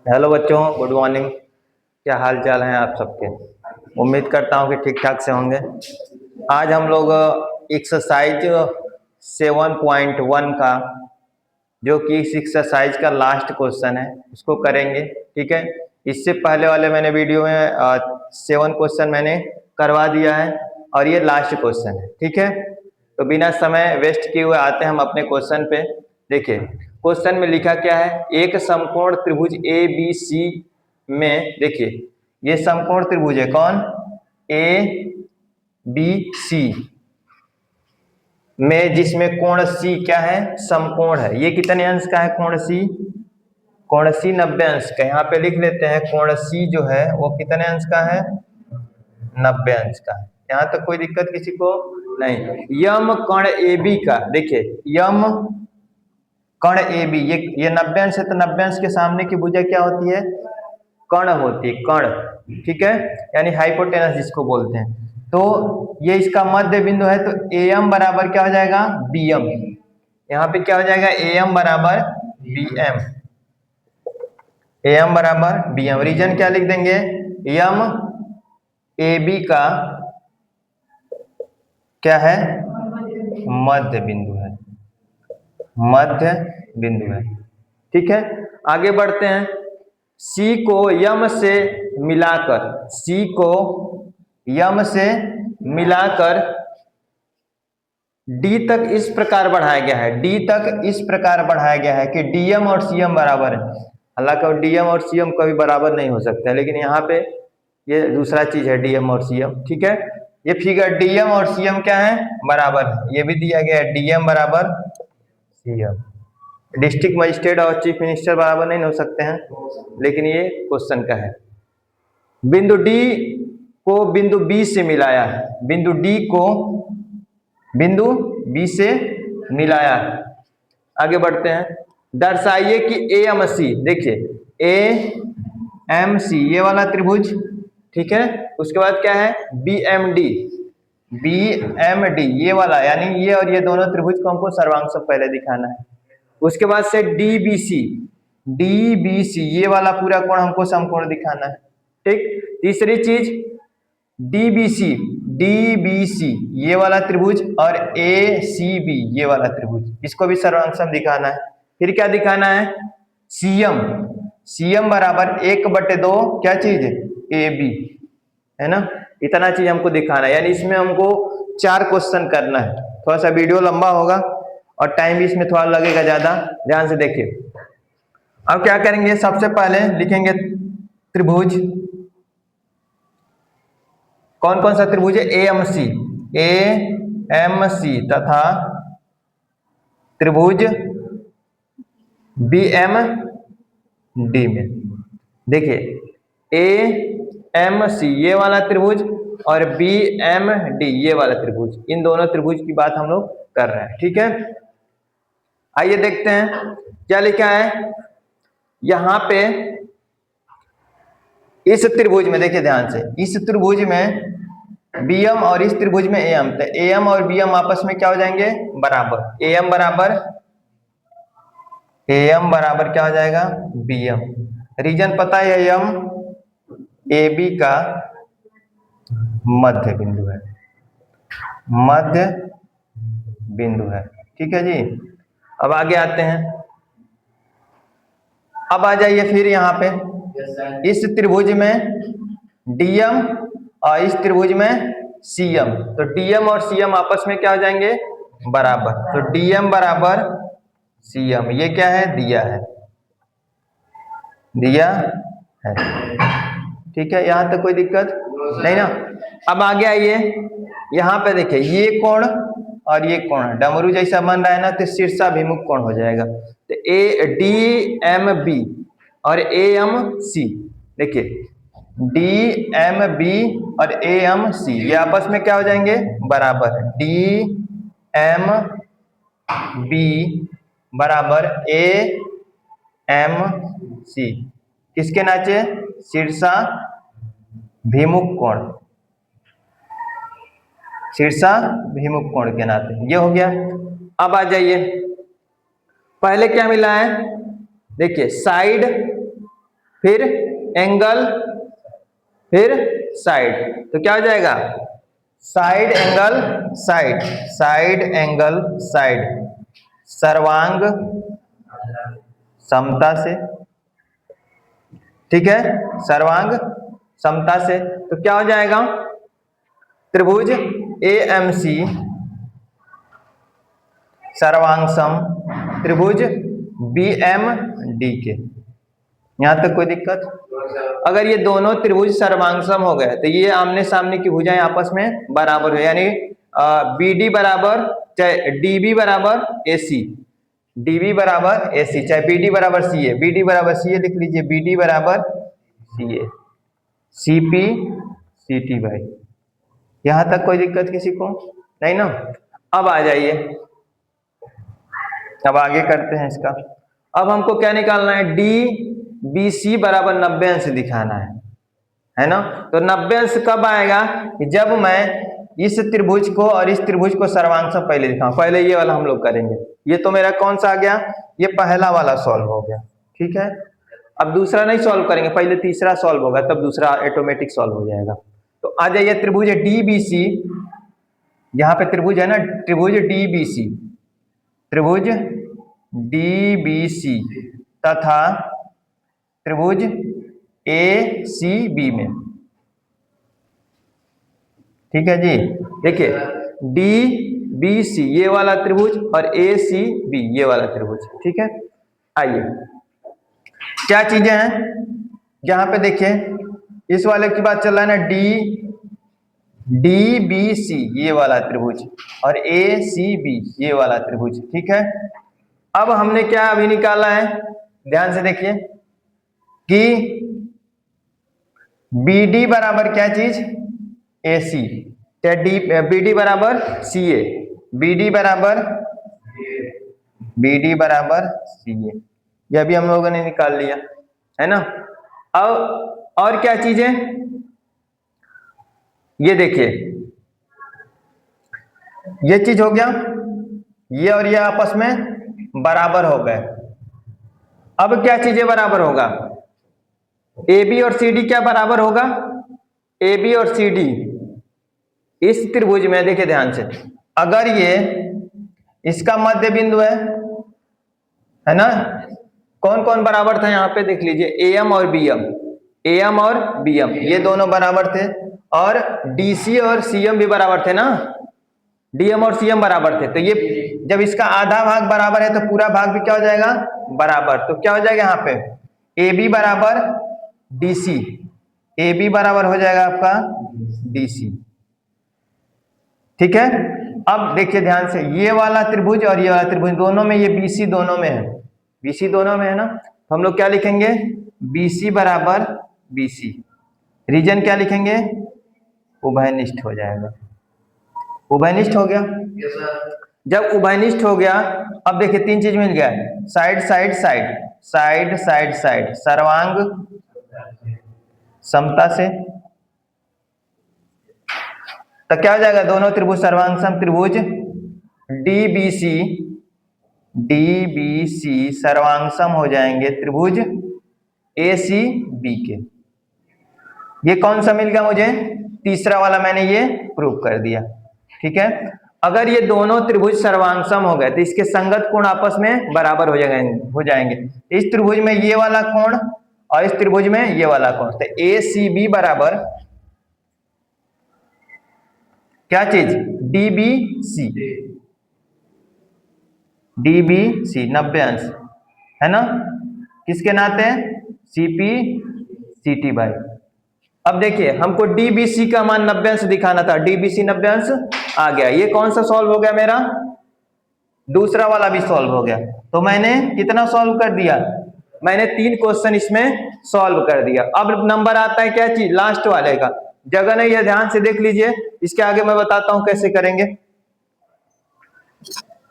Hello बच्चों, good morning. क्या हाल चाल हैं आप सबके? उम्मीद करता हूँ कि ठीक ठाक से होंगे। आज हम लोग एक्सरसाइज 7.1 का, जो कि इस एक्सरसाइज का लास्ट क्वेश्चन है, उसको करेंगे। ठीक है, इससे पहले वाले मैंने वीडियो में 7 क्वेश्चन मैंने करवा दिया है और ये लास्ट क्वेश्चन है। ठीक है, तो बिना समय वेस्ट किए हुए आते हैं हम अपने क्वेश्चन पे। देखिए, क्वेश्चन में लिखा क्या है, एक समकोण त्रिभुज ए बी सी में, देखिए ये समकोण त्रिभुज है, कौन? ए बी सी में, जिसमें कोण सी क्या है? समकोण है। ये कितने अंश का है कोण सी? कोण सी 90 अंश का। यहाँ पे लिख लेते हैं कोण सी जो है वो कितने अंश का है? 90 अंश का है। यहाँ तक कोई दिक्कत किसी को नहीं। यम कण ए बी का, देखिए यम कण ए बी, ये 90 अंश है, तो 90 अंश के सामने की भुजा क्या होती है? कण होती है, कण। ठीक है, यानी हाइपोटेनस जिसको बोलते हैं। तो ये इसका मध्य बिंदु है, तो ए एम बराबर क्या हो जाएगा? B M. यहाँ पे क्या हो जाएगा? ए एम बराबर बी एम। ए एम बराबर बी एम। रीजन क्या लिख देंगे? यम ए बी का क्या है? मध्य बिंदु है, मध्य बिंदु है। ठीक है, आगे बढ़ते हैं। सी को यम से मिलाकर, सी को यम से मिलाकर डी तक इस प्रकार बढ़ाया गया है, डी तक इस प्रकार बढ़ाया गया है कि डीएम और सीएम बराबर है। हालांकि डीएम और सीएम कभी बराबर नहीं हो सकता है, लेकिन यहाँ पे ये दूसरा चीज है, डीएम और सीएम। ठीक है, ये फिगर डीएम और सीएम क्या है? बराबर है। ये भी दिया गया है डीएम बराबर सीएम। डिस्ट्रिक्ट मजिस्ट्रेट और चीफ मिनिस्टर बराबर नहीं हो सकते हैं, लेकिन ये क्वेश्चन का है। बिंदु डी को बिंदु बी से मिलाया है, बिंदु डी को बिंदु बी से मिलाया है। आगे बढ़ते हैं। दर्शाइए कि ए एम सी, देखिए ए एम सी ये वाला त्रिभुज, ठीक है, उसके बाद क्या है? B M D, B M D ये वाला, यानी ये और ये दोनों त्रिभुज को हमको सर्वांश पहले दिखाना है। उसके बाद से D B C, D B C ये वाला पूरा कोण हमको समकोण दिखाना है। ठीक, तीसरी चीज डीबीसी, डीबीसी ये वाला त्रिभुज और ए सी बी ये वाला त्रिभुज, इसको भी सर्वांशम दिखाना है। फिर क्या दिखाना है? सीएम, सीएम बराबर 1/2 क्या चीज? ए बी, है ना। इतना चीज हमको दिखाना है, यानी इसमें हमको 4 क्वेश्चन करना है। थोड़ा सा वीडियो लंबा होगा और टाइम भी इसमें थोड़ा लगेगा ज्यादा, ध्यान से देखिए। अब क्या करेंगे? सबसे पहले लिखेंगे त्रिभुज, कौन कौन सा त्रिभुज है? A M C, A M C तथा त्रिभुज बी एम डी में। देखिए ए एम सी ये वाला त्रिभुज और बी एम डी ये वाला त्रिभुज, इन दोनों त्रिभुज की बात हम लोग कर रहे हैं। ठीक है, आइए देखते हैं क्या लिखा है यहां पे। इस त्रिभुज में देखिए ध्यान से, इस त्रिभुज में बीएम और इस त्रिभुज में एएम, तो एएम और बीएम आपस में क्या हो जाएंगे? बराबर। एएम बराबर क्या हो जाएगा? बीएम। रीजन पता है, एम ए बी का मध्य बिंदु है, मध्य बिंदु है। ठीक है जी, अब आगे आते हैं। अब आ जाइए फिर यहाँ पे, इस त्रिभुज में डीएम और इस त्रिभुज में सीएम, तो डीएम और सीएम आपस में क्या हो जाएंगे? बराबर। तो डीएम बराबर सीएम, ये क्या है? दिया है, दिया है। ठीक है, यहां तक कोई दिक्कत नहीं ना। अब आगे आइए, यहाँ पे देखिए ये कोण और ये कोण डमरू जैसा बन रहा है ना, तो शीर्षाभिमुख कोण हो जाएगा। तो ए डी एम बी और ए एम सी, देखिए डी एम बी और ए एम सी ये आपस में क्या हो जाएंगे? बराबर। डी एम बी बराबर ए एम सी, किसके नाचे? शीर्षाभिमुख कोण, शीर्षाभिमुख कोण के नाते। ये हो गया। अब आ जाइए, पहले क्या मिला है? देखिए साइड, फिर एंगल, फिर साइड, तो क्या हो जाएगा? Side angle side, side angle side, सर्वांग समता से, ठीक है, सर्वांग समता से। तो क्या हो जाएगा? त्रिभुज एएमसी सर्वांग सम त्रिभुज बीएमडी के। यहां तक कोई दिक्कत? अगर ये दोनों त्रिभुज सर्वांगसम हो गए तो ये आमने सामने की भुजाएं आपस में बराबर हो, यानी बीडी बराबर चाहे डीबी बराबर एसी, डीबी बराबर एसी, चाहे बीडी बराबर सी ए, बीडी बराबर सी ए लिख लीजिए, बीडी बराबर सी ए, सीपी सीटी भाई। यहां तक कोई दिक्कत किसी को नहीं ना? अब आ जाइए, अब आगे करते हैं इसका। अब हमको क्या निकालना है? डी बी सी बराबर 90 अंश दिखाना है ना? तो 90 अंश कब आएगा? कि जब मैं इस त्रिभुज को और इस त्रिभुज को सर्वांश पहले दिखाऊं। पहले ये वाला हम लोग करेंगे। ये तो मेरा कौन सा आ गया? ये पहला वाला सॉल्व हो गया, ठीक है। अब दूसरा नहीं सॉल्व करेंगे, पहले तीसरा सॉल्व होगा, तब दूसरा ऑटोमेटिक सॉल्व हो जाएगा। तो आ जाइए, त्रिभुज डी बी सी, यहाँ पे त्रिभुज है ना, त्रिभुज डी बी सी, त्रिभुज डी बी सी तथा त्रिभुज ए सी बी में, ठीक है जी। देखिए डी बी सी ये वाला त्रिभुज और ए सी बी ये वाला त्रिभुज, ठीक है। आइए, क्या चीजें हैं जहां पे देखिए इस वाले की बात चल रहा है ना, डी बी सी ये वाला त्रिभुज और ए सी बी ये वाला त्रिभुज, ठीक है। अब हमने क्या अभी निकाला है, ध्यान से देखिए कि बी डी बराबर क्या चीज? ए सी, डी बी डी बराबर सी ए, बी डी बराबर सी ए, यह भी हम लोगों ने निकाल लिया है ना। अब और क्या चीजें, ये देखिए ये चीज हो गया, ये और ये आपस में बराबर हो गए। अब क्या चीजें बराबर होगा? ए बी और सी डी क्या बराबर होगा? ए बी और सी डी इस त्रिभुज में, देखिए ध्यान से, अगर ये इसका मध्य बिंदु है ना, कौन कौन बराबर था यहाँ पे देख लीजिए, एम और बीएम, एम और बीएम ये दोनों बराबर थे, और डीसी और सीएम भी बराबर थे ना, डीएम और सीएम बराबर थे। तो ये जब इसका आधा भाग बराबर है तो पूरा भाग भी क्या हो जाएगा? बराबर। तो क्या हो जाएगा यहाँ पे? ए बी बराबर डीसी, ए बी बराबर हो जाएगा आपका डीसी, ठीक है। अब देखिए ध्यान से, ये वाला त्रिभुज और ये वाला त्रिभुज दोनों में, ये बीसी दोनों में है, बीसी दोनों में है ना, तो हम लोग क्या लिखेंगे? बीसी बराबर बीसी, रीजन क्या लिखेंगे? उभयनिष्ठ हो जाएगा। उभयनिष्ठ हो गया। जब उभयनिष्ठ हो गया, अब देखिए तीन चीज मिल गया, side side side, side side side, सर्वांग समता से। तो क्या हो जाएगा? दोनों त्रिभुज सर्वांग सम त्रिभुज डीबीसी, डीबीसी सर्वांग सम हो जाएंगे त्रिभुज एसी बी के। ये कौन सा मिल गया मुझे? तीसरा वाला मैंने ये प्रूव कर दिया, ठीक है। अगर ये दोनों त्रिभुज सर्वांगसम हो गए तो इसके संगत कोण आपस में बराबर हो जाएंगे। इस त्रिभुज में ये वाला कोण और इस त्रिभुज में ये वाला कोण, तो ए सी बी बराबर क्या चीज? D B C, D B C 90 अंश है ना, किसके नाते? सीपी सीटी बाई। अब देखिए हमको डीबीसी का मान 90 अंश दिखाना था, डीबीसी 90 अंश आ गया। ये कौन सा सॉल्व हो गया मेरा? दूसरा वाला भी सॉल्व हो गया। तो मैंने कितना सॉल्व कर दिया? मैंने 3 क्वेश्चन इसमें सॉल्व कर दिया। अब नंबर आता है क्या चीज? लास्ट वाले का। जगह नहीं है, ध्यान से देख लीजिए, इसके आगे मैं बताता हूं कैसे करेंगे,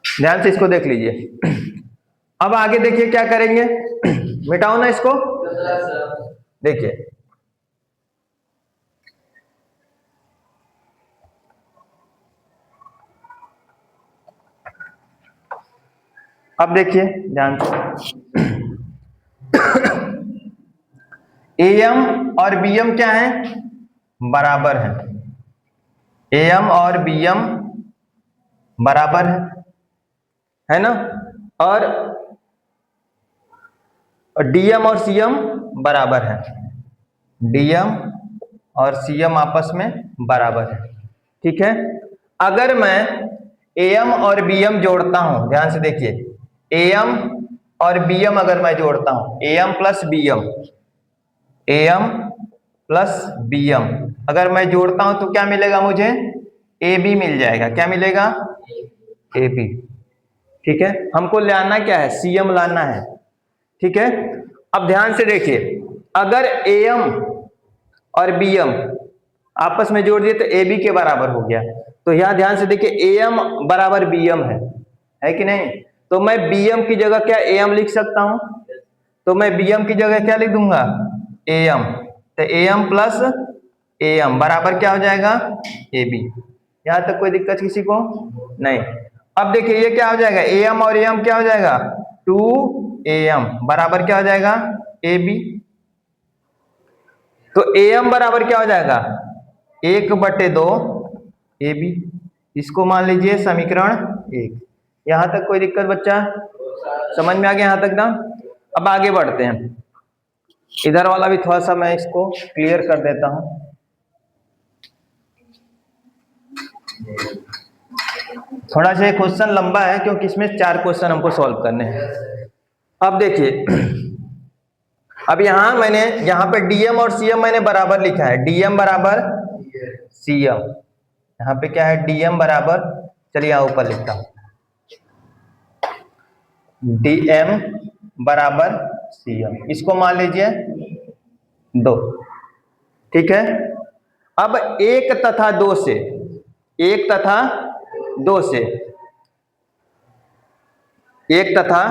ध्यान से इसको देख लीजिए। अब आगे देखिए क्या करेंगे, मिटाओ ना इसको, देखिए अब देखिए ध्यान से, एम और बीएम क्या है, बराबर है, एम और बीएम बराबर है ना, और डीएम और सीएम बराबर है, डीएम और सीएम आपस में बराबर है। ठीक है, अगर मैं एएम और बीएम जोड़ता हूं, ध्यान से देखिए, एएम और बीएम अगर मैं जोड़ता हूं, AM plus BM, AM plus BM अगर मैं जोड़ता हूं तो क्या मिलेगा मुझे, ए बी मिल जाएगा। क्या मिलेगा, ए बी। ठीक है, हमको लाना क्या है, सीएम लाना है। ठीक है, अब ध्यान से देखिए, अगर एएम और बीएम आपस में जोड़ दिए तो ए बी के बराबर हो गया। तो यहां ध्यान से देखिए, एएम बराबर बीएम है कि नहीं, तो मैं बीएम की जगह क्या एएम लिख सकता हूं, तो मैं बीएम की जगह क्या लिख दूंगा, एएम, तो एएम प्लस एएम बराबर क्या हो जाएगा, ए बी। यहां तक कोई दिक्कत किसी को नहीं। अब देखिए ये क्या हो जाएगा, एएम और एएम क्या हो जाएगा, 2am बराबर क्या हो जाएगा, ए बी। तो एएम बराबर क्या हो जाएगा, 1/2 ए बी। इसको मान लीजिए समीकरण 1। यहां तक कोई दिक्कत बच्चा, समझ में आ गया यहां तक ना। अब आगे बढ़ते हैं, इधर वाला भी थोड़ा सा मैं इसको क्लियर कर देता हूं। थोड़ा सा क्वेश्चन लंबा है क्योंकि इसमें 4 क्वेश्चन हमको सॉल्व करने हैं। अब देखिए, अब यहाँ पे डीएम और सीएम मैंने बराबर लिखा है, डीएम बराबर सीएम, यहाँ पे क्या है, डीएम बराबर, चलिए यहाँ ऊपर लिखता हूं, डीएम बराबर सीएम, इसको मान लीजिए 2। ठीक है, अब 1 तथा 2 से, 1 तथा 2 से, 1 तथा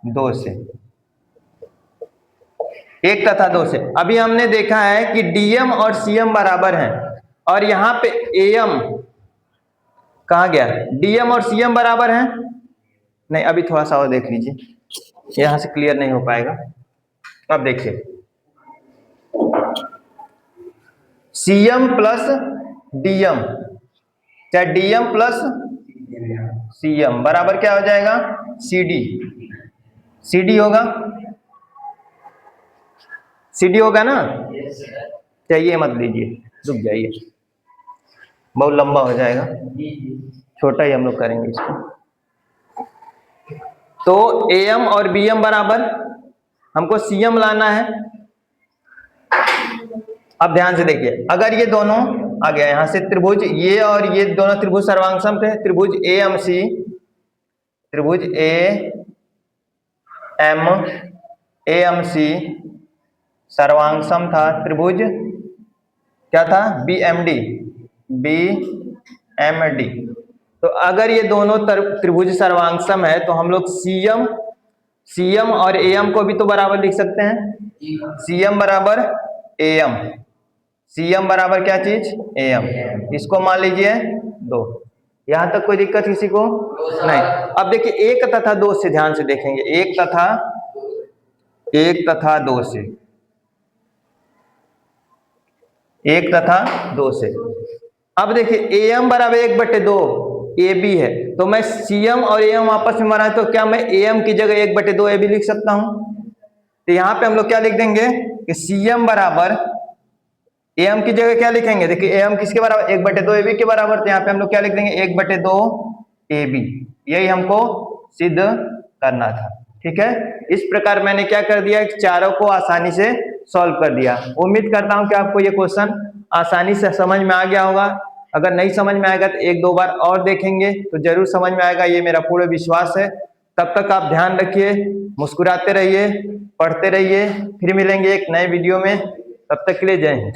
2 से, 1 तथा 2 से, अभी हमने देखा है कि डीएम और सीएम बराबर हैं, और यहां पे एएम कहा गया, डीएम और सीएम बराबर हैं, नहीं अभी थोड़ा सा और देख लीजिए, यहां से क्लियर नहीं हो पाएगा। अब देखिए, सीएम प्लस डीएम, चाहे डीएम प्लस सीएम बराबर क्या हो जाएगा, सीडी, सीडी होगा, सीडी होगा ना। चाहिए मत लीजिए, रुक जाइए, बहुत लंबा हो जाएगा, छोटा ही हम लोग करेंगे इसको। तो एएम और बीएम बराबर, हमको सीएम लाना है। अब ध्यान से देखिए, अगर ये दोनों आ गया यहां से त्रिभुज, ये और ये दोनों त्रिभुज सर्वांग थे, त्रिभुज एएमसी, त्रिभुज एएमसी सर्वांग सम था, त्रिभुज क्या था, बीएमडी, बीएमडी। तो अगर ये दोनों त्रिभुज सर्वांग सम है तो हम लोग सीएम और एएम को भी तो बराबर लिख सकते हैं, सीएम बराबर एएम, सीएम बराबर क्या चीज, एएम, इसको मान लीजिए 2। यहां तक कोई दिक्कत किसी को नहीं। अब देखिए 1 तथा 2 से, ध्यान से देखेंगे, 1 तथा 2 से, 1 तथा 2 से। अब देखिए एएम बराबर 1/2 ए बी है, तो मैं सीएम और एएम आपस में बना, तो क्या मैं एएम की जगह 1/2 ए बी लिख सकता हूं। तो यहां पे हम लोग क्या लिख देंगे कि सीएम बराबर, एएम की जगह क्या लिखेंगे, देखिए एएम किसके बराबर, 1/2 ए बी के बराबर, तो यहाँ पे हम लोग क्या लिख देंगे, 1/2 ए बी। यही हमको सिद्ध करना था। ठीक है, इस प्रकार मैंने क्या कर दिया, चारों को आसानी से सॉल्व कर दिया। उम्मीद करता हूं कि आपको ये क्वेश्चन आसानी से समझ में आ गया होगा। अगर नहीं समझ में आएगा तो 1-2 बार और देखेंगे तो जरूर समझ में आएगा, ये मेरा पूरा विश्वास है। तब तक आप ध्यान रखिए, मुस्कुराते रहिए, पढ़ते रहिए, फिर मिलेंगे एक नए वीडियो में। तब तक के लिए जय हिंद।